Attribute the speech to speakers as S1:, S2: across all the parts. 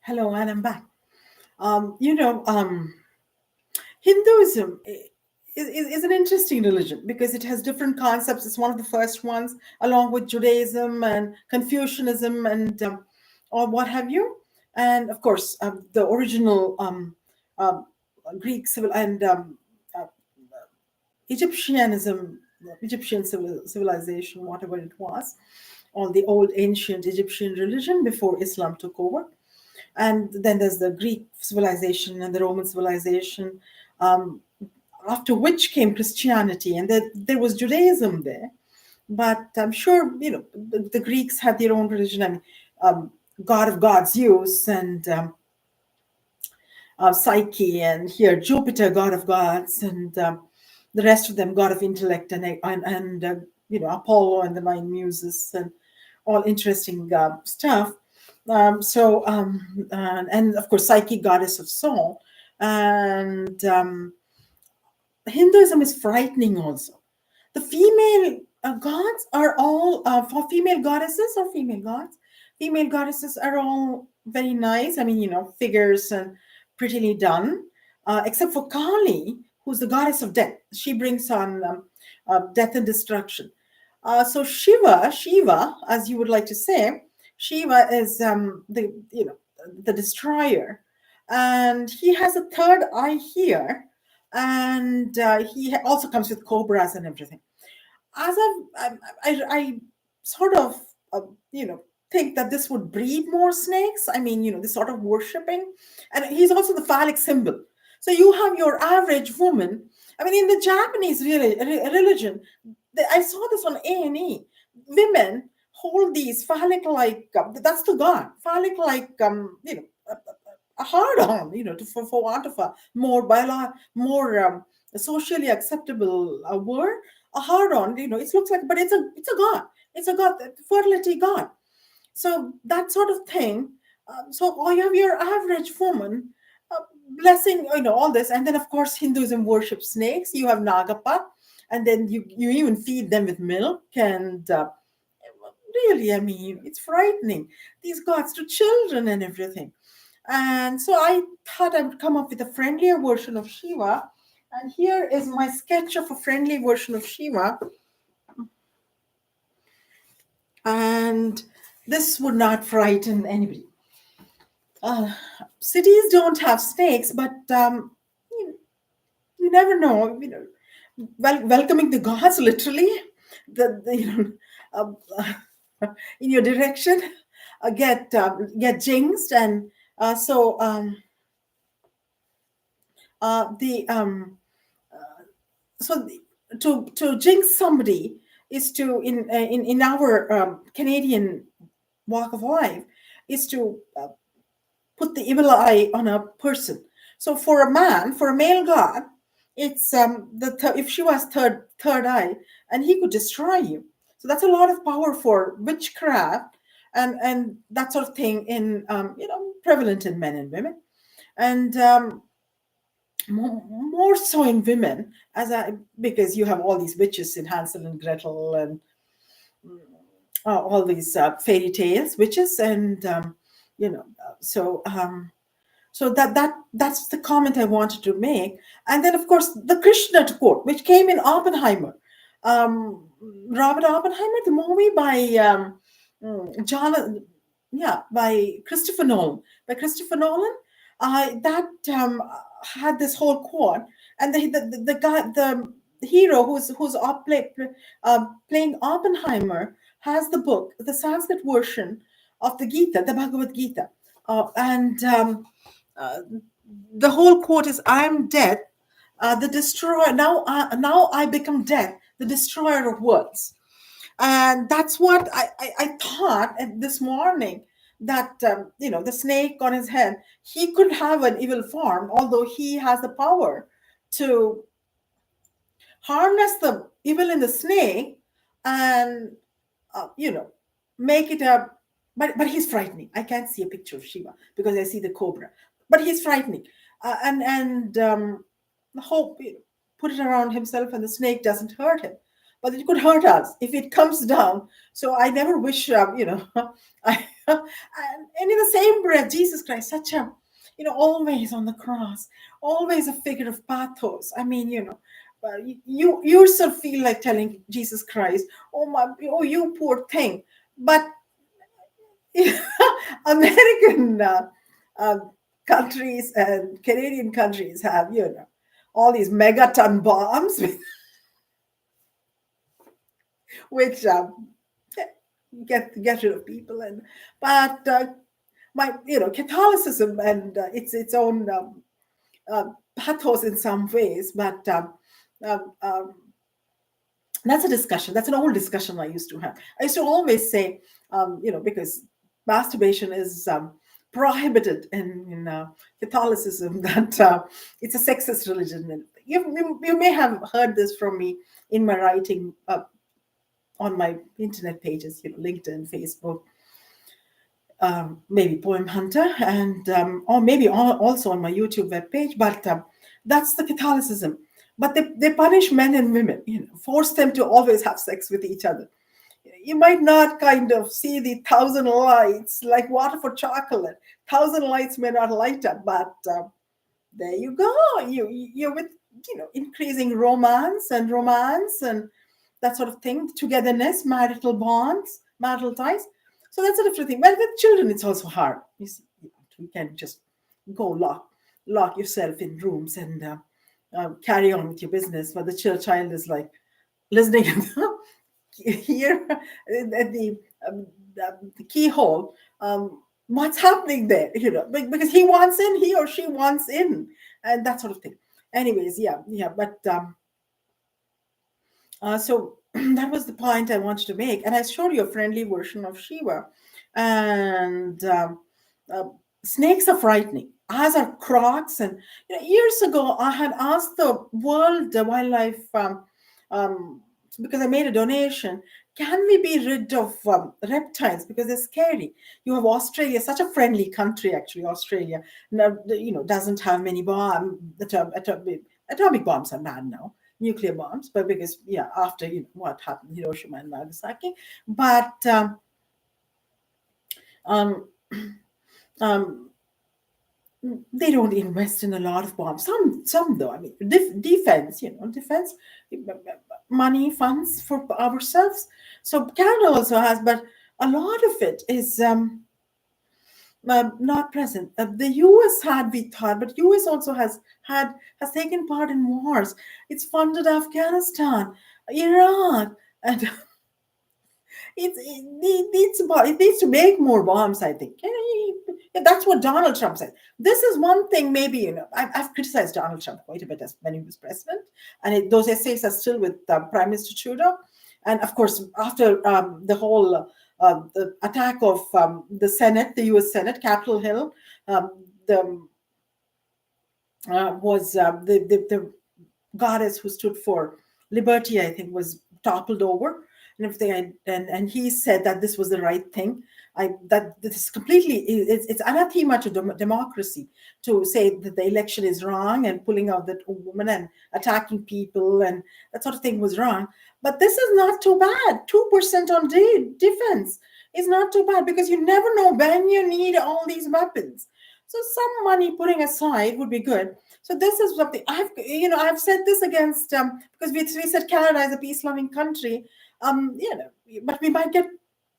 S1: Hello, and I'm back. You know, Hinduism is an interesting religion because it has different concepts. It's one of the first ones, along with Judaism and Confucianism and or what have you. And of course, the original um, Greek civil and uh, Egyptianism, Egyptian civilization, whatever it was, all the old ancient Egyptian religion before Islam took over. And then there's the Greek civilization and the Roman civilization, um, after which came Christianity, and there was Judaism there. But I'm sure the Greeks had their own religion. I mean, God of gods, Zeus, and Psyche, and here Jupiter, god of gods, and the rest of them, god of intellect, and Apollo and the nine muses, and all interesting stuff. And of course, Psyche, goddess of soul, and Hinduism is frightening also. The female gods are all for female goddesses or female gods. Female goddesses are all very nice. I mean, figures and prettily done, except for Kali, who's the goddess of death. She brings on death and destruction. So Shiva, as you would like to say, Shiva is the destroyer, and he has a third eye here, and he also comes with cobras and everything. As I sort of uh, you know think that this would breed more snakes. I mean, this sort of worshipping, and he's also the phallic symbol. So you have your average woman. I mean, in the Japanese religion, I saw this on A&E. Women hold these phallic like that's the god phallic like a hard on, for want of a more socially acceptable word, a hard on, it looks like, but it's a god, it's a god, fertility god. So that sort of thing. So all you have your average woman uh, blessing, all this, and then of course Hinduism worships snakes. You have Nagapa, and then you even feed them with milk, and really, I mean, it's frightening. These gods to children and everything. And so I thought I'd come up with a friendlier version of Shiva. And here is my sketch of a friendly version of Shiva. And this would not frighten anybody. Uh, Cities don't have snakes, but you never know. Welcoming the gods literally, in your direction, get jinxed, and so the so to jinx somebody is to in our Canadian walk of life is to put the evil eye on a person. So for a man, for a male god, it's if she was third eye, and he could destroy you. So that's a lot of power for witchcraft and that sort of thing in prevalent in men and women, and more so in women, because you have all these witches in Hansel and Gretel, and all these fairy tales, witches, and so that's the comment I wanted to make. And then of course the Krishna quote, which came in Oppenheimer, Robert Oppenheimer, the movie by John, yeah, by Christopher Nolan. That had this whole quote, and the guy, the hero playing Oppenheimer, has the book, the Sanskrit version of the Gita, the Bhagavad Gita, and uh, the whole quote is, "I am death, the destroyer. Now I become death, the destroyer of worlds." And that's what I thought this morning, that the snake on his head, he could have an evil form, although he has the power to harness the evil in the snake, and make it a, but he's frightening. I can't see a picture of Shiva because I see the cobra, but he's frightening. And hope, put it around himself, and the snake doesn't hurt him, but it could hurt us if it comes down. So I never wish I And in the same breath, Jesus Christ, such a, always on the cross, always a figure of pathos. I mean, you yourself feel like telling Jesus Christ, "Oh my, oh you poor thing," but American uh, countries and Canadian countries have, all these megaton bombs, which get rid of people. And but my, Catholicism and its own pathos in some ways, but um, um, that's a discussion. That's an old discussion I used to have. I used to always say, because masturbation is prohibited in Catholicism, that it's a sexist religion. And you may have heard this from me in my writing on my internet pages, LinkedIn, Facebook, maybe Poem Hunter, and or maybe also on my YouTube webpage. But that's the Catholicism. But they punish men and women, force them to always have sex with each other. You might not kind of see the thousand lights like water for chocolate. Thousand lights may not light up, but there you go. You're with, increasing romance and that sort of thing, togetherness, marital bonds, marital ties. So that's a different thing. Well, with children, it's also hard. You see, you can't just go lock yourself in rooms and carry on with your business. But the child is like listening here at the keyhole. What's happening there? Because he or she wants in, and that sort of thing. Anyways, yeah. But so that was the point I wanted to make, and I showed you a friendly version of Shiva, and uh, snakes are frightening, as are crocs. And years ago, I had asked the World Wildlife, um, because I made a donation. Can we be rid of reptiles because they're scary? You have Australia, such a friendly country, actually. Australia, doesn't have many bombs. Atomic bombs are bad now, nuclear bombs, but because after what happened, Hiroshima and Nagasaki. But um, um, they don't invest in a lot of bombs. Some though. I mean, defense, defense money funds for ourselves. So Canada also has, but a lot of it is not present. The U.S. had, we thought, but U.S. also has taken part in wars. It's funded Afghanistan, Iraq, and it needs to make more bombs. I think. Yeah, that's what Donald Trump said. This is one thing. Maybe I've criticized Donald Trump quite a bit as when he was president, and those essays are still with Prime Minister Trudeau. And of course, after the whole the attack of the Senate, the U.S. Senate, Capitol Hill, the was the goddess who stood for liberty, I think, was toppled over and everything. And he said that this was the right thing. That this is completely, it's anathema to democracy to say that the election is wrong and pulling out that woman and attacking people and that sort of thing was wrong. But this is not too bad. 2% on defense is not too bad because you never know when you need all these weapons. So some money putting aside would be good. So this is something I've said this against because we said Canada is a peace loving country, but we might get,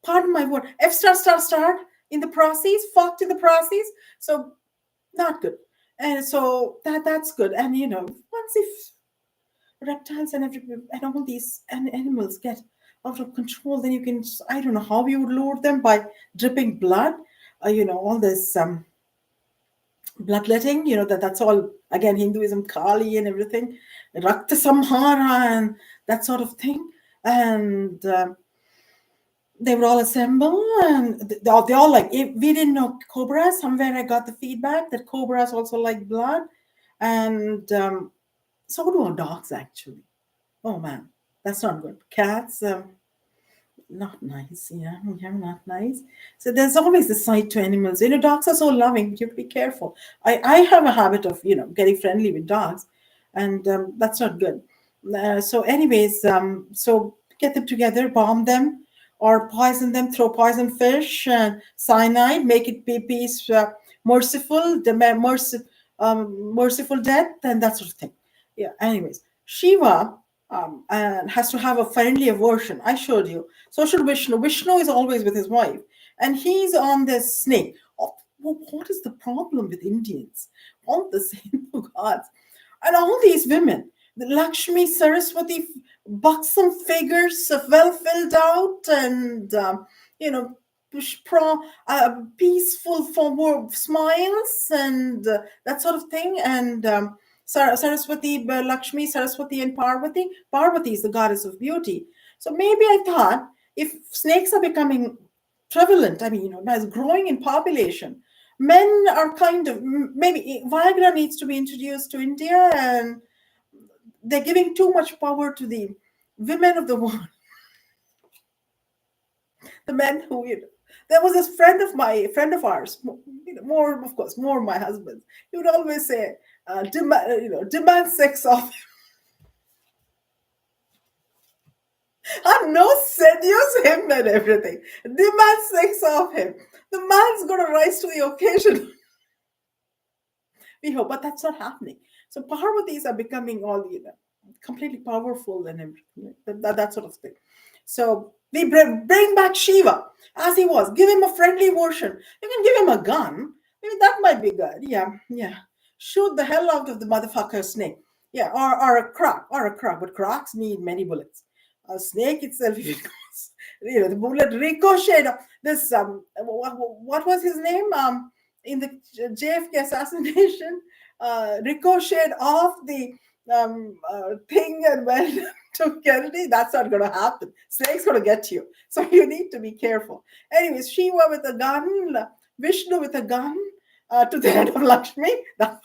S1: pardon my word, F star star star in the process, fucked in the process. So not good. And so that's good. And once if reptiles and and all these animals get out of control, then you can, I don't know how you would lure them by dripping blood, all this bloodletting, that's all again Hinduism, Kali and everything, Rakta Samhara and that sort of thing. And they would all assemble and they all like, we didn't know cobras. Somewhere I got the feedback that cobras also like blood. And so do our dogs, actually. Oh man, that's not good. Cats, not nice. Yeah, not nice. So there's always the side to animals. Dogs are so loving, but you have to be careful. I have a habit of, getting friendly with dogs, and that's not good. So, anyways, so get them together, bomb them, or poison them, throw poison fish and cyanide, make it be peace, merciful, merciful death, and that sort of thing. Yeah. Anyways, Shiva and has to have a friendly aversion. I showed you. So should Vishnu. Vishnu is always with his wife, and he's on this snake. Oh, what is the problem with Indians? All the Hindu gods and all these women, the Lakshmi, Saraswati, buxom figures, well filled out, and you know, peaceful forward smiles and that sort of thing. And Saraswati, Lakshmi, Saraswati, and Parvati. Parvati is the goddess of beauty. So maybe I thought if snakes are becoming prevalent, I mean, as growing in population, men are kind of maybe Viagra needs to be introduced to India, and they're giving too much power to the women of the world, the men who there was this friend of ours, more of course, more my husband. He would always say, demand sex off. I know, seduce him and everything. Demand sex off him. The man's gonna rise to the occasion. We hope, but that's not happening. So Parvatis are becoming all completely powerful and everything, that sort of thing. So we bring back Shiva as he was. Give him a friendly version. You can give him a gun. Maybe that might be good. Yeah, yeah. Shoot the hell out of the motherfucker snake. Yeah, or a croc, But crocs need many bullets. A snake itself, if it goes, the bullet ricochet. This what was his name? In the JFK assassination, ricocheted off the thing and went to Kennedy. That's not going to happen. Snake's going to get you. So you need to be careful. Anyways, Shiva with a gun, Vishnu with a gun to the head of Lakshmi. The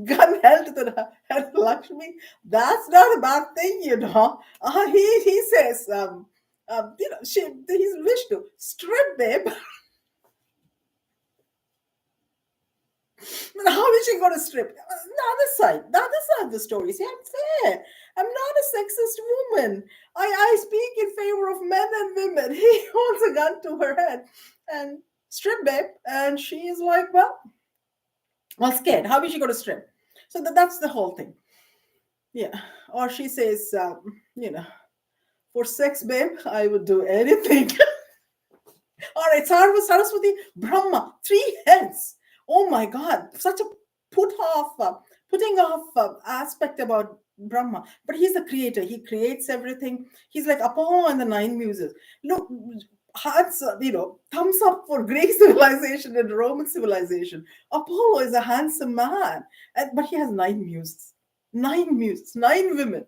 S1: gun held to the head of Lakshmi. That's not a bad thing. He says, he's Vishnu. Strip, babe. How is she going to strip? The other side of the story. See, I'm fair. I'm not a sexist woman. I speak in favor of men and women. He holds a gun to her head and strip, babe. And she is like, well, scared. How is she going to strip? So that's the whole thing. Yeah. Or she says, for sex, babe, I would do anything. All right, Saraswati, Brahma, 3 heads. Oh my God, such a putting off aspect about Brahma. But he's the creator. He creates everything. He's like Apollo and the 9 muses. Look, hearts, thumbs up for Greek civilization and Roman civilization. Apollo is a handsome man, but he has 9 muses. 9 muses, 9 women.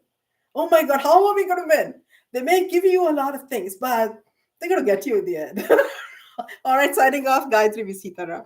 S1: Oh my God, how are we going to win? They may give you a lot of things, but they're going to get you in the end. All right, signing off, Gayatri Visitara.